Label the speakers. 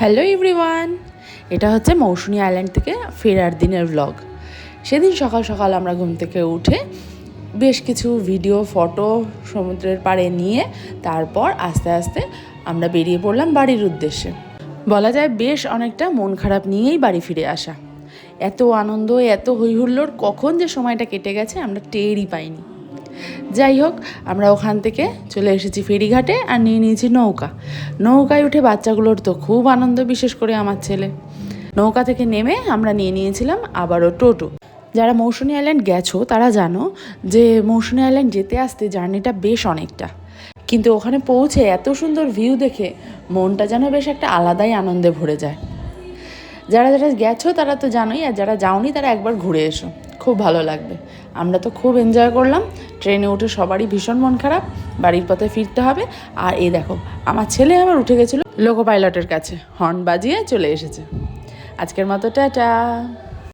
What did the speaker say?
Speaker 1: Hello everyone, এটা হচ্ছে Mousuni island থেকে ফেরার দিনের ব্লগ। সেদিন সকাল সকাল আমরা ঘুম থেকে উঠে বেশ কিছু ভিডিও ফটো সমুদ্রের পাড়ে নিয়ে তারপর আস্তে আস্তে আমরা বেরিয়ে পড়লাম বাড়ির উদ্দেশ্যে। বলা যায় বেশ অনেকটা মন খারাপ নিয়েই বাড়ি ফিরে আসা। এত আনন্দ, এত হইহুল্লোড়, কখন যে সময়টা কেটে গেছে আমরা টেরই পাইনি। যাই হোক, আমরা ওখান থেকে চলে এসেছি ফেরিঘাটে আর নিয়ে নিয়েছি নৌকায় উঠে বাচ্চাগুলোর তো খুব আনন্দ, বিশেষ করে আমার ছেলে। নৌকা থেকে নেমে আমরা নিয়ে নিয়েছিলাম আবারও টোটো। যারা মৌসুনী আইল্যান্ড গেছো তারা জানো যে মৌসুনী আইল্যান্ড যেতে আসতে জার্নিটা বেশ অনেকটা, কিন্তু ওখানে পৌঁছে এত সুন্দর ভিউ দেখে মনটা যেন বেশ একটা আলাদাই আনন্দে ভরে যায়। যারা যারা গেছো তারা তো জানোই, আর যারা যাওনি তারা একবার ঘুরে এসো, খুব ভালো লাগবে। আমরা তো খুব এনজয় করলাম। ট্রেনে উঠে সবারই ভীষণ মন খারাপ, বাড়ির পথে ফিরতে হবে। আর এই দেখো, আমার ছেলে আবার উঠে গেছিলো লোকো পাইলটের কাছে, হর্ন বাজিয়ে চলে এসেছে। আজকের মতো টাটা।